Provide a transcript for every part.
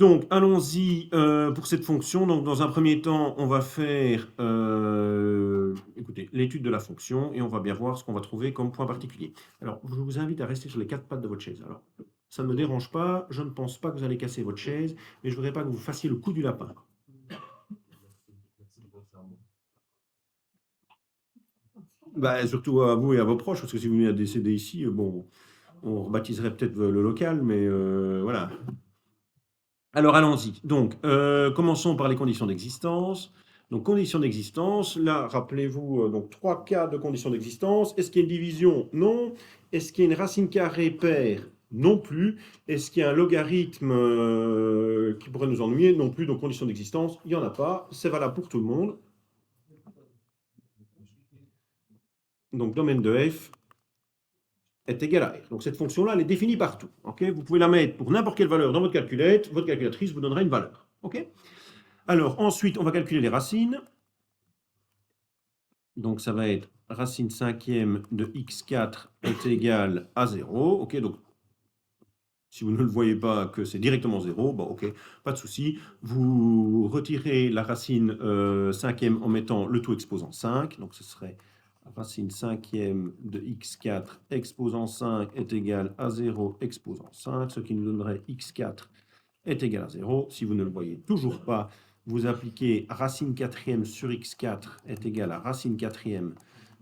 Donc, allons-y pour cette fonction. Donc, dans un premier temps, on va faire écoutez, l'étude de la fonction et on va bien voir ce qu'on va trouver comme point particulier. Alors, je vous invite à rester sur les quatre pattes de votre chaise. Alors, ça ne me dérange pas, je ne pense pas que vous allez casser votre chaise, mais je ne voudrais pas que vous fassiez le coup du lapin. Bah, surtout à vous et à vos proches, parce que si vous venez à décéder ici, bon, on rebaptiserait peut-être le local, mais voilà. Alors allons-y. Donc, commençons par les conditions d'existence. Donc, conditions d'existence, là, rappelez-vous, donc trois cas de conditions d'existence. Est-ce qu'il y a une division? Non. Est-ce qu'il y a une racine carrée paire? Non plus. Est-ce qu'il y a un logarithme qui pourrait nous ennuyer? Non plus. Donc, conditions d'existence, il n'y en a pas. C'est valable pour tout le monde. Donc, domaine de f est égal à R. Donc cette fonction-là, elle est définie partout. Okay, vous pouvez la mettre pour n'importe quelle valeur dans votre calculette. Votre calculatrice vous donnera une valeur. Okay, alors ensuite, on va calculer les racines. Donc ça va être racine cinquième de x4 est égale à 0. Okay, donc si vous ne le voyez pas que c'est directement 0, bon, ok, pas de souci. Vous retirez la racine cinquième en mettant le tout exposant 5. Donc ce serait racine cinquième de x4 exposant 5 est égal à 0 exposant 5, ce qui nous donnerait x4 est égal à 0. Si vous ne le voyez toujours pas, vous appliquez racine quatrième sur x4 est égal à racine quatrième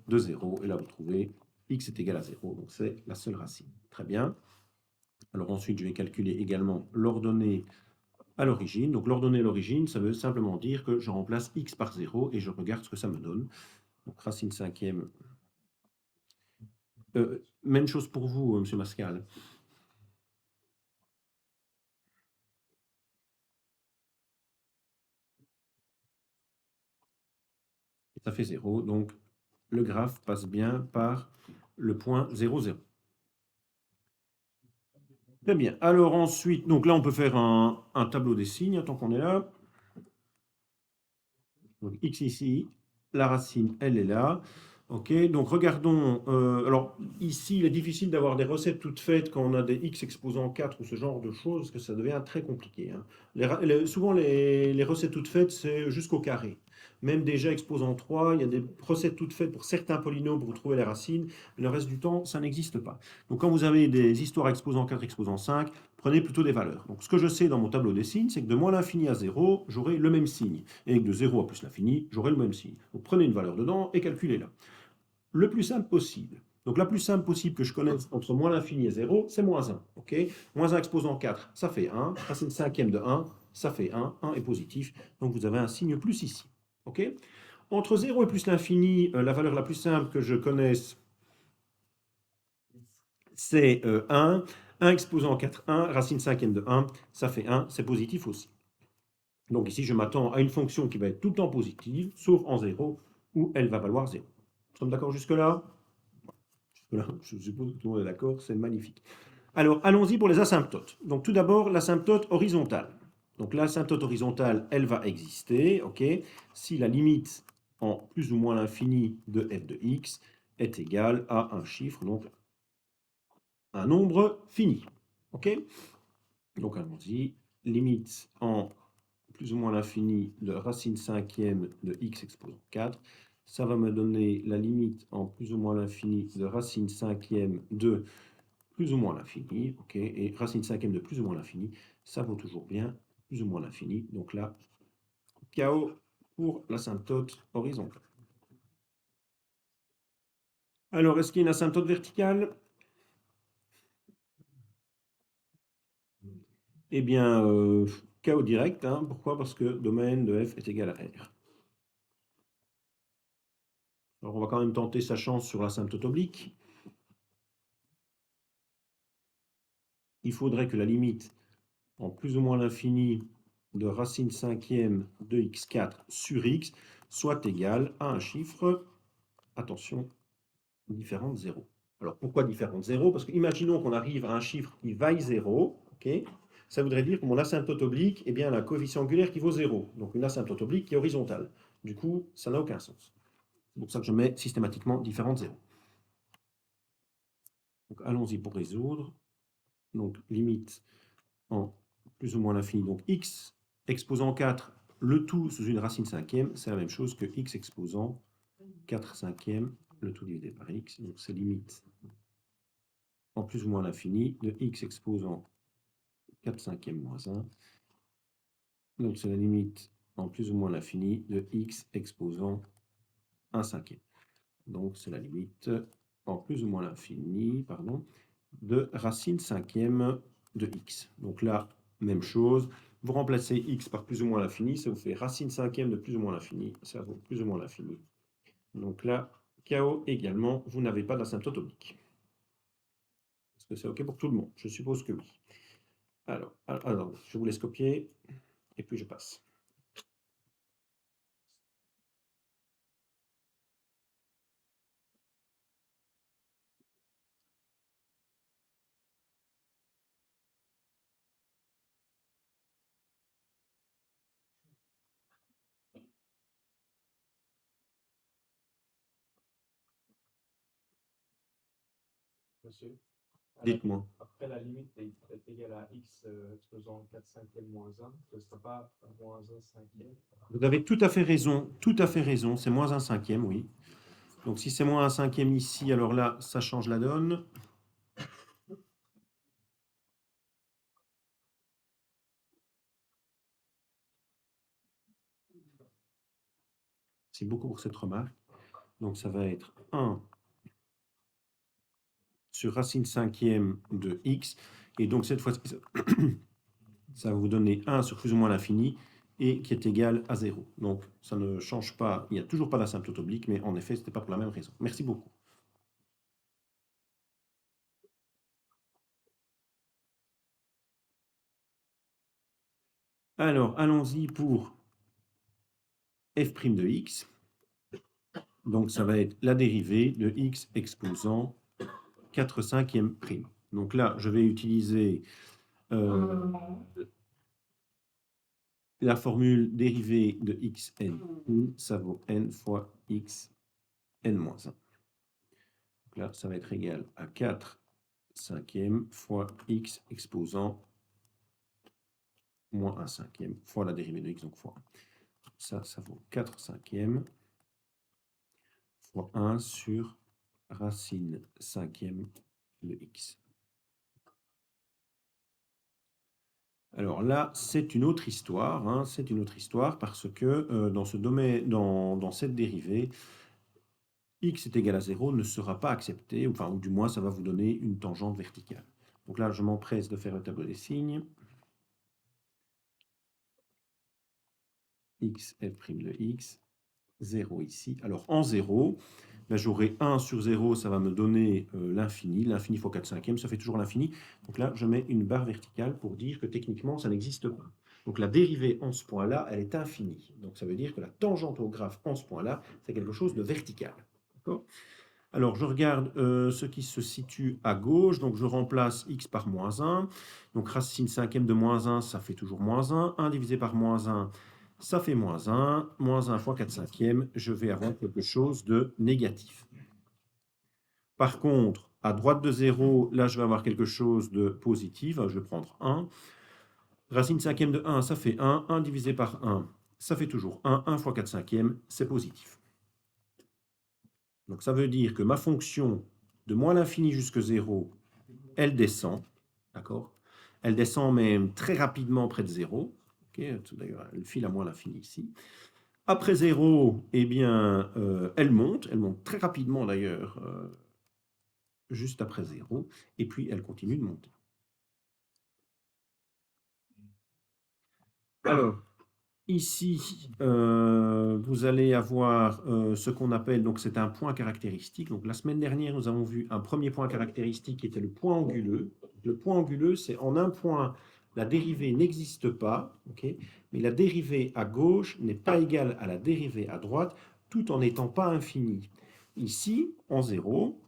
de 0. Et là, vous trouvez x est égal à 0. Donc c'est la seule racine. Très bien. Alors ensuite, je vais calculer également l'ordonnée à l'origine. Donc l'ordonnée à l'origine, ça veut simplement dire que je remplace x par 0 et je regarde ce que ça me donne. Donc racine cinquième. Même chose pour vous, monsieur Mascal. Ça fait 0, donc le graphe passe bien par le point 0, 0. Très bien. Alors ensuite, donc là, on peut faire un tableau des signes, tant qu'on est là. Donc x ici, la racine, elle est là. Ok, donc regardons. Alors ici, il est difficile d'avoir des recettes toutes faites quand on a des x exposant 4 ou ce genre de choses, parce que ça devient très compliqué. Hein. Souvent, les recettes toutes faites, c'est jusqu'au carré. Même déjà exposant 3, il y a des recettes toutes faites pour certains polynômes pour trouver les racines, mais le reste du temps, ça n'existe pas. Donc quand vous avez des histoires exposant 4, exposant 5, prenez plutôt des valeurs. Donc ce que je sais dans mon tableau des signes, c'est que de moins l'infini à 0, j'aurai le même signe. Et que de 0 à plus l'infini, j'aurai le même signe. Donc prenez une valeur dedans et calculez-la. Le plus simple possible. Donc la plus simple possible que je connaisse entre moins l'infini et 0, c'est moins 1. Okay, moins 1 exposant 4, ça fait 1. Racine cinquième de 1, ça fait 1. 1 est positif. Donc vous avez un signe plus ici. Okay, entre 0 et plus l'infini, la valeur la plus simple que je connaisse, c'est 1. 1 exposant 4, 1. Racine cinquième de 1, ça fait 1. C'est positif aussi. Donc ici, je m'attends à une fonction qui va être tout le temps positive, sauf en 0, où elle va valoir 0. Nous sommes d'accord jusque-là? Jusque-là, je suppose que tout le monde est d'accord, c'est magnifique. Alors, allons-y pour les asymptotes. Donc tout d'abord, l'asymptote horizontale. Donc l'asymptote horizontale, elle va exister, ok, si la limite en plus ou moins l'infini de f de x est égale à un chiffre, donc un nombre fini. Ok, donc allons-y, limite en plus ou moins l'infini de racine cinquième de x exposant 4. Ça va me donner la limite en plus ou moins l'infini de racine cinquième de plus ou moins l'infini. Ok, et racine cinquième de plus ou moins l'infini, ça vaut toujours bien plus ou moins l'infini. Donc là, KO pour l'asymptote horizontale. Alors, est-ce qu'il y a une asymptote verticale? Eh bien, KO direct. Hein. Pourquoi? Parce que domaine de f est égal à R. Alors, on va quand même tenter sa chance sur l'asymptote oblique. Il faudrait que la limite en plus ou moins l'infini de racine cinquième de x4 sur x soit égale à un chiffre, attention, différent de 0. Alors pourquoi différent de 0? Parce que imaginons qu'on arrive à un chiffre qui vaille 0, ok, ça voudrait dire que mon asymptote oblique, eh bien, elle a un coefficient angulaire qui vaut 0, donc une asymptote oblique qui est horizontale. Du coup, ça n'a aucun sens. C'est pour ça que je mets systématiquement différent de 0. Donc allons-y pour résoudre. Donc limite en plus ou moins l'infini. Donc x exposant 4, le tout sous une racine cinquième, c'est la même chose que x exposant 4 cinquièmes, le tout divisé par x. Donc c'est limite en plus ou moins l'infini de x exposant 4 cinquièmes moins 1. Donc c'est la limite en plus ou moins l'infini de x exposant 1 cinquième. Donc c'est la limite en plus ou moins l'infini, pardon, de racine cinquième de x. Donc là, même chose, vous remplacez x par plus ou moins l'infini, ça vous fait racine cinquième de plus ou moins l'infini, ça vaut plus ou moins l'infini. Donc là, KO également, vous n'avez pas d'asymptote oblique. Est-ce que c'est OK pour tout le monde? Je suppose que oui. Alors, je vous laisse copier, et puis je passe. Monsieur, Dites-moi. après la limite est égale à x exposant 4 cinquièmes moins 1, ce ne sera pas moins 1 cinquième. Vous avez tout à fait raison, c'est moins un cinquième, oui. Donc si c'est moins un cinquième ici, alors là, ça change la donne. C'est beaucoup pour cette remarque. Donc ça va être 1 sur racine cinquième de x. Et donc cette fois-ci, ça va vous donner 1 sur plus ou moins l'infini, et qui est égal à 0. Donc ça ne change pas, il n'y a toujours pas d'asymptote oblique, mais en effet, ce n'était pas pour la même raison. Merci beaucoup. Alors, allons-y pour f' de x. Donc ça va être la dérivée de x exposant 4 cinquièmes prime. Donc là, je vais utiliser la formule dérivée de xn, où ça vaut n fois x n moins 1. Donc là, ça va être égal à 4 cinquièmes fois x exposant moins 1 cinquième fois la dérivée de x, donc fois 1. Ça vaut 4 cinquièmes fois 1 sur racine cinquième de x. Alors là, c'est une autre histoire, hein, c'est une autre histoire parce que dans ce domaine, dans cette dérivée, x est égal à 0 ne sera pas accepté, enfin, ou du moins, ça va vous donner une tangente verticale. Donc là, je m'empresse de faire le tableau des signes. X, f' de x, 0 ici. Alors, en 0, ben, j'aurai 1 sur 0, ça va me donner l'infini. L'infini fois 4 cinquièmes, ça fait toujours l'infini. Donc là, je mets une barre verticale pour dire que techniquement, ça n'existe pas. Donc la dérivée en ce point-là, elle est infinie. Donc ça veut dire que la tangente au graphe en ce point-là, c'est quelque chose de vertical. D'accord ? Alors, je regarde ce qui se situe à gauche. Donc, je remplace x par moins 1. Donc, racine cinquième de moins 1, ça fait toujours moins 1. 1 divisé par moins 1, ça fait moins 1. Moins 1 fois 4 cinquièmes, je vais avoir quelque chose de négatif. Par contre, à droite de 0, là, je vais avoir quelque chose de positif. Je vais prendre 1. Racine cinquième de 1, ça fait 1. 1 divisé par 1, ça fait toujours 1. 1 fois 4 cinquièmes, c'est positif. Donc ça veut dire que ma fonction de moins l'infini jusqu'à 0, elle descend, d'accord? Elle descend même très rapidement près de 0. D'ailleurs, elle file à moins l'infini ici. Après 0, eh bien, elle monte très rapidement d'ailleurs, juste après 0, et puis elle continue de monter. Alors, ici, vous allez avoir ce qu'on appelle, donc c'est un point caractéristique. Donc la semaine dernière, nous avons vu un premier point caractéristique qui était le point anguleux. Le point anguleux, c'est en un point, la dérivée n'existe pas, okay, mais la dérivée à gauche n'est pas égale à la dérivée à droite, tout en n'étant pas infinie. Ici, en 0,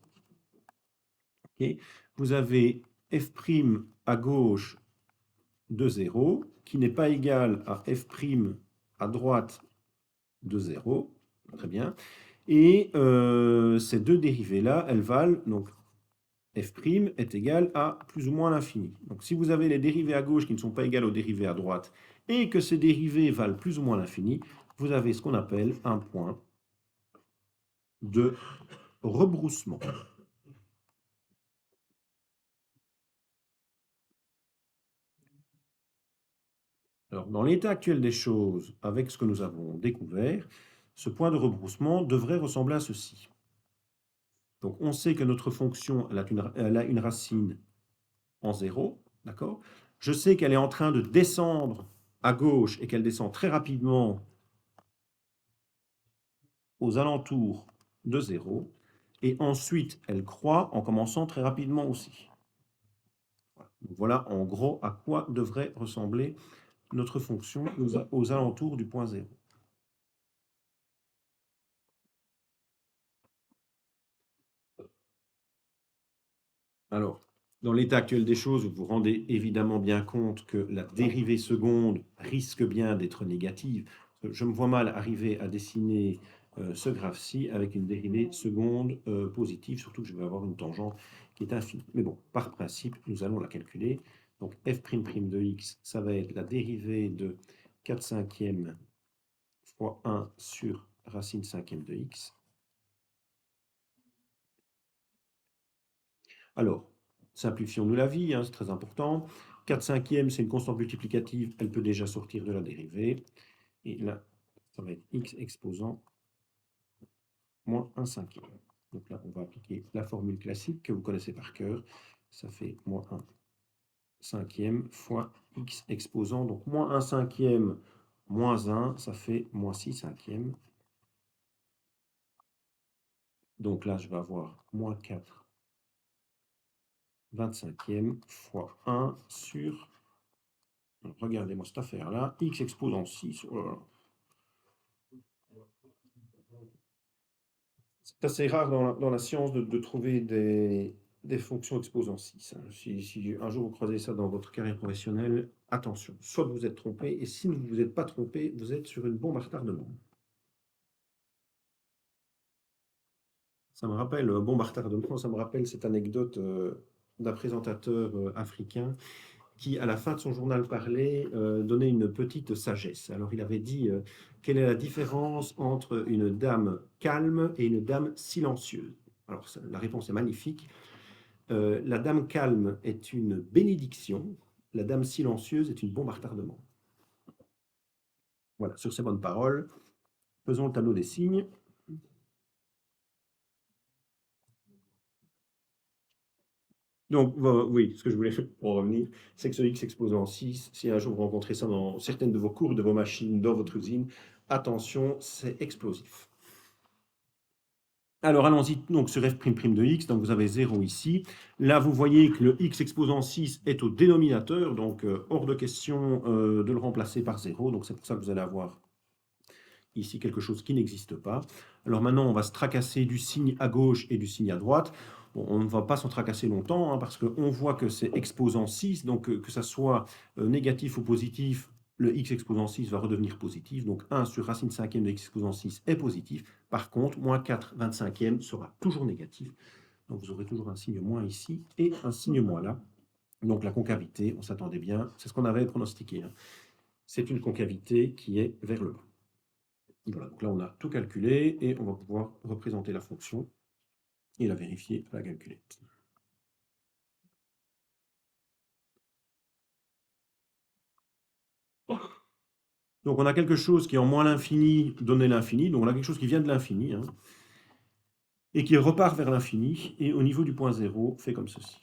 okay, vous avez f' à gauche de 0, qui n'est pas égal à f' à droite de 0. Très bien. Et ces deux dérivées-là, elles valent donc f' est égal à plus ou moins l'infini. Donc si vous avez les dérivées à gauche qui ne sont pas égales aux dérivées à droite et que ces dérivées valent plus ou moins l'infini, vous avez ce qu'on appelle un point de rebroussement. Alors, dans l'état actuel des choses, avec ce que nous avons découvert, ce point de rebroussement devrait ressembler à ceci. Donc, on sait que notre fonction elle a une racine en 0, d'accord? Je sais qu'elle est en train de descendre à gauche et qu'elle descend très rapidement aux alentours de 0. Et ensuite, elle croît en commençant très rapidement aussi. Voilà en gros à quoi devrait ressembler notre fonction aux alentours du point 0. Alors, dans l'état actuel des choses, vous vous rendez évidemment bien compte que la dérivée seconde risque bien d'être négative. Je me vois mal arriver à dessiner ce graphe-ci avec une dérivée seconde positive, surtout que je vais avoir une tangente qui est infinie. Mais bon, par principe, nous allons la calculer. Donc f' de x, ça va être la dérivée de 4 cinquièmes fois 1 sur racine cinquième de x. Alors, simplifions-nous la vie, hein, c'est très important. 4 cinquièmes, c'est une constante multiplicative, elle peut déjà sortir de la dérivée. Et là, ça va être x exposant moins 1 cinquième. Donc là, on va appliquer la formule classique que vous connaissez par cœur. Ça fait moins 1 cinquième fois x exposant. Donc moins 1 cinquième moins 1, ça fait moins 6 cinquièmes. Donc là, je vais avoir moins 4 25e fois 1 sur... Regardez-moi cette affaire-là. X exposant 6. Oh là là. C'est assez rare dans la science de trouver des fonctions exposant 6. Hein. Si un jour vous croisez ça dans votre carrière professionnelle, attention. Soit vous êtes trompé, et si vous ne vous êtes pas trompé, vous êtes sur une bombe à retardement. Ça me rappelle, bombe à retardement, ça me rappelle cette anecdote d'un présentateur africain qui, à la fin de son journal parlé, donnait une petite sagesse. Alors, il avait dit quelle est la différence entre une dame calme et une dame silencieuse. Alors, la réponse est magnifique. La dame calme est une bénédiction, la dame silencieuse est une bombe à retardement. Voilà, sur ces bonnes paroles, faisons le tableau des signes. Donc, oui, ce que je voulais pour revenir, c'est que ce x exposant 6, si un jour vous rencontrez ça dans certaines de vos cours, de vos machines, dans votre usine, attention, c'est explosif. Alors, allons-y donc sur f' de x, donc vous avez 0 ici. Là, vous voyez que le x exposant 6 est au dénominateur, donc hors de question de le remplacer par 0, donc c'est pour ça que vous allez avoir ici quelque chose qui n'existe pas. Alors maintenant, on va se tracasser du signe à gauche et du signe à droite. Bon, on ne va pas s'en tracasser longtemps, hein, parce qu'on voit que c'est exposant 6, donc que ça soit négatif ou positif, le x exposant 6 va redevenir positif. Donc 1 sur racine cinquième de x exposant 6 est positif. Par contre, moins 4 25e sera toujours négatif. Donc vous aurez toujours un signe moins ici et un signe moins là. Donc la concavité, on s'attendait bien, c'est ce qu'on avait pronostiqué. Hein. C'est une concavité qui est vers le bas. Voilà, donc là on a tout calculé et on va pouvoir représenter la fonction et la vérifier à la calculette. Donc on a quelque chose qui en moins l'infini donnait l'infini, donc on a quelque chose qui vient de l'infini, hein, et qui repart vers l'infini, et au niveau du point 0, fait comme ceci.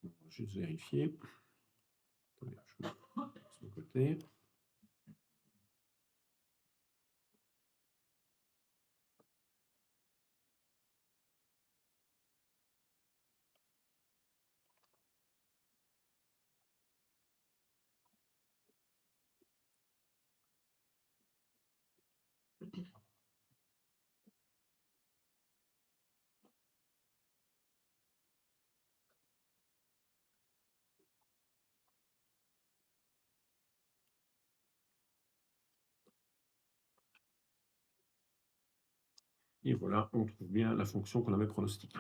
On va juste vérifier. Attendez, je vais de côté. Et voilà, on trouve bien la fonction qu'on avait pronostiquée.